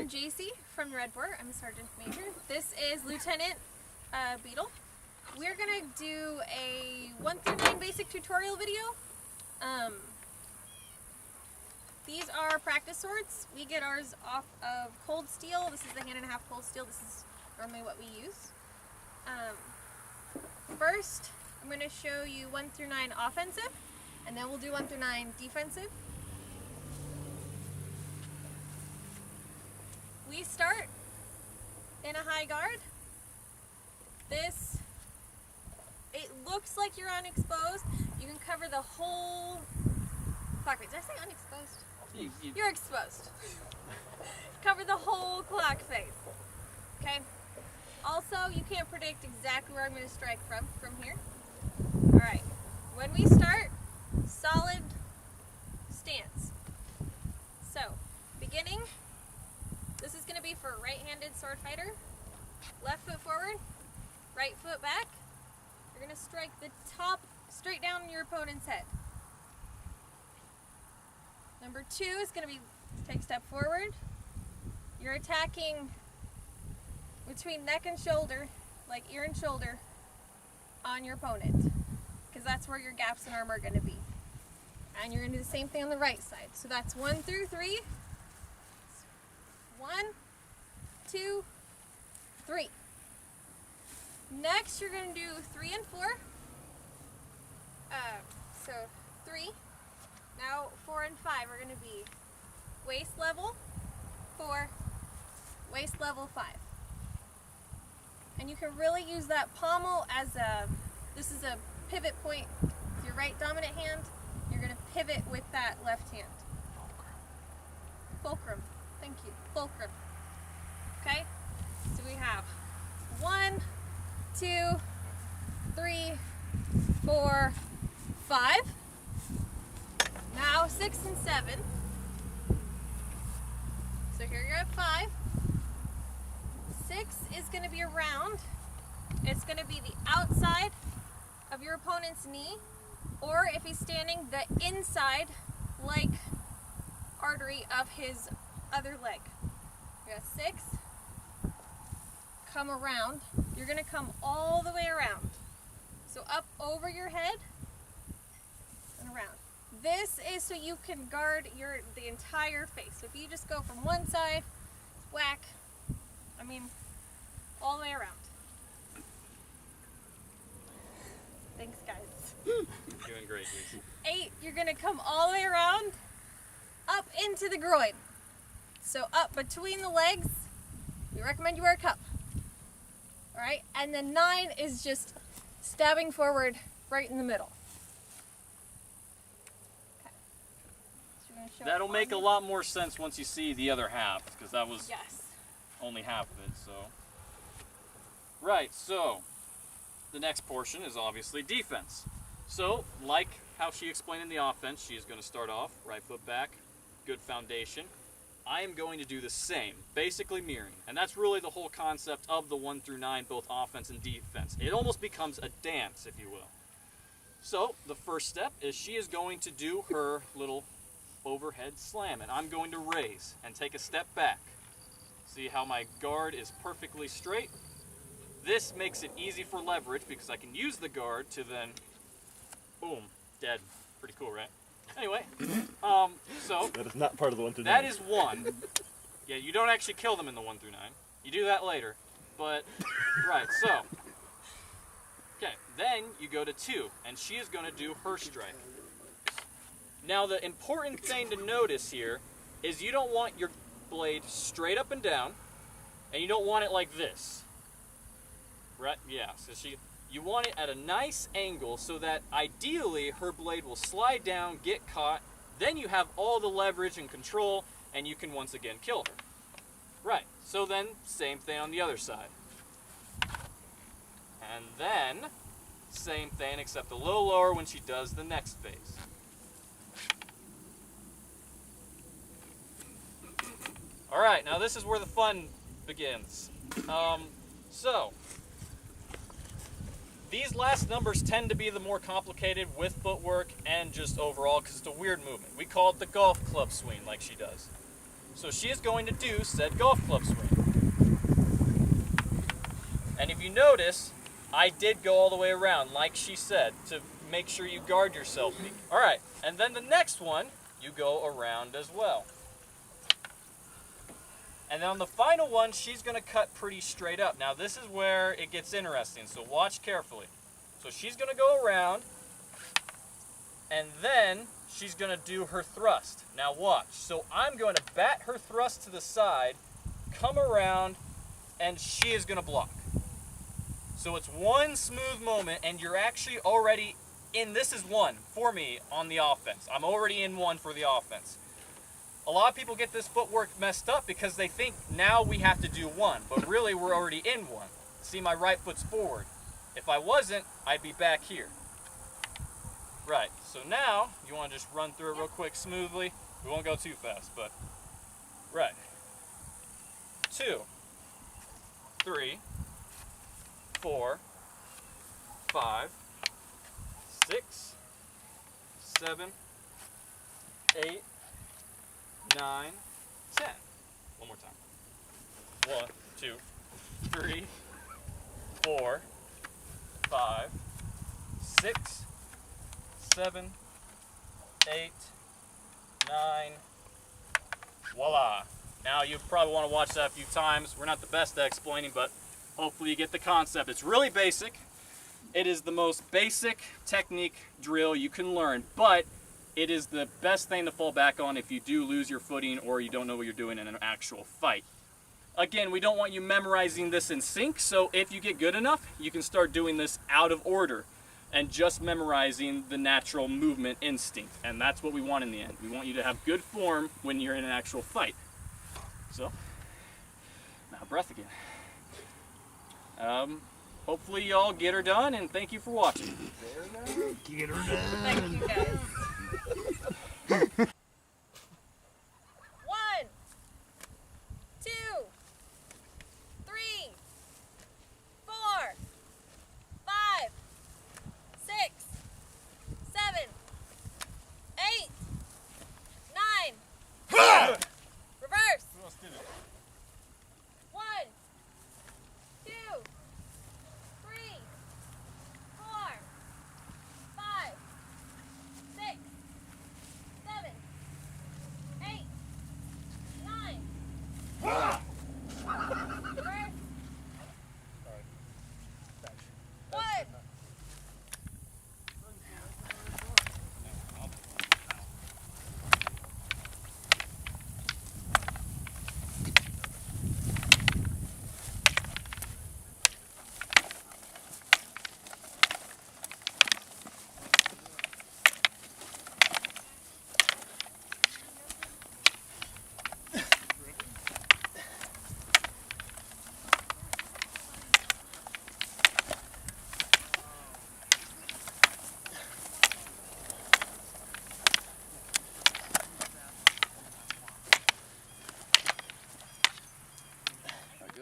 I'm JC from Red Boar. I'm a Sergeant Major. This is Lieutenant Beetle. We're going to do a 1 through 9 basic tutorial video. These are practice swords. We get ours off of cold steel. This is the 1.5 cold steel. This is normally what we use. First, I'm going to show you 1 through 9 offensive, and then we'll do 1 through 9 defensive. We start in a high guard. It looks like you're unexposed. You can cover the whole clock face. Did I say unexposed? You're exposed. Cover the whole clock face. Okay? Also, you can't predict exactly where I'm going to strike from here. Alright. When we start, solid stance. So, beginning. This is going to be for a right-handed sword fighter. Left foot forward, right foot back. You're going to strike the top straight down your opponent's head. Number 2 is going to be take a step forward. You're attacking between neck and shoulder, like ear and shoulder, on your opponent, because that's where your gaps in armor are going to be. And you're going to do the same thing on the right side. So that's 1 through 3. 1, 2, 3. Next, you're going to do 3 and 4. So 3. Now 4 and 5 are going to be waist level 4, waist level 5. And you can really use that pommel as this is a pivot point. With your right dominant hand, you're going to pivot with that left hand. Fulcrum. Thank you. Fulcrum. Okay? So we have 1, 2, 3, 4, 5. Now 6 and 7. So here you're at 5. 6 is going to be around. It's going to be the outside of your opponent's knee, or if he's standing, the inside like artery of his other leg. You got 6. Come around. You're going to come all the way around. So up over your head and around. This is so you can guard the entire face. So if you just go from one side, whack, all the way around. Thanks, guys. You're doing great, Lisa. 8, you're going to come all the way around, up into the groin. So up between the legs, we recommend you wear a cup. Alright, and then 9 is just stabbing forward right in the middle. Okay. So that'll make a lot more sense once you see the other half, because that was only half of it, so. Right, so the next portion is obviously defense. So, like how she explained in the offense, she is going to start off, right foot back, good foundation. I am going to do the same, basically mirroring. And that's really the whole concept of the 1 through 9, both offense and defense. It almost becomes a dance, if you will. So, the first step is she is going to do her little overhead slam, and I'm going to raise and take a step back. See how my guard is perfectly straight? This makes it easy for leverage because I can use the guard to then, boom, dead. Pretty cool, right? Anyway, so that is not part of the 1 through 9. That is 1. Yeah, you don't actually kill them in the 1 through 9. You do that later. But right, so okay, then you go to 2, and she is going to do her strike. Now, the important thing to notice here is you don't want your blade straight up and down, and you don't want it like this. Right? Yeah. So you want it at a nice angle so that ideally her blade will slide down, get caught, then you have all the leverage and control, and you can once again kill her. Right, so then same thing on the other side. And then same thing except a little lower when she does the next phase. Alright, now this is where the fun begins. So these last numbers tend to be the more complicated with footwork and just overall because it's a weird movement. We call it the golf club swing like she does. So she is going to do said golf club swing. And if you notice, I did go all the way around, like she said, to make sure you guard yourself. All right, and then the next one, you go around as well. And then on the final one, she's going to cut pretty straight up. Now this is where it gets interesting, so watch carefully. So she's going to go around, and then she's going to do her thrust. Now watch. So I'm going to bat her thrust to the side, come around, and she is going to block. So it's one smooth moment, and you're actually already in. This is one for me on the offense. I'm already in one for the offense. A lot of people get this footwork messed up because they think now we have to do one, but really we're already in one. See, my right foot's forward. If I wasn't, I'd be back here. Right, so now you want to just run through it real quick smoothly. We won't go too fast, but right. 2, 3, 4, 5, 6, 7, 8, 9, 10. One more time. 1, 2, 3, 4, 5, 6, 7, 8, 9. Voila. Now you probably want to watch that a few times. We're not the best at explaining, but hopefully you get the concept. It's really basic. It is the most basic technique drill you can learn, but it is the best thing to fall back on if you do lose your footing or you don't know what you're doing in an actual fight. Again, we don't want you memorizing this in sync, so if you get good enough, you can start doing this out of order and just memorizing the natural movement instinct. And that's what we want in the end. We want you to have good form when you're in an actual fight. So, now breath again. Hopefully y'all get her done, and thank you for watching. Get her done. Thank you guys.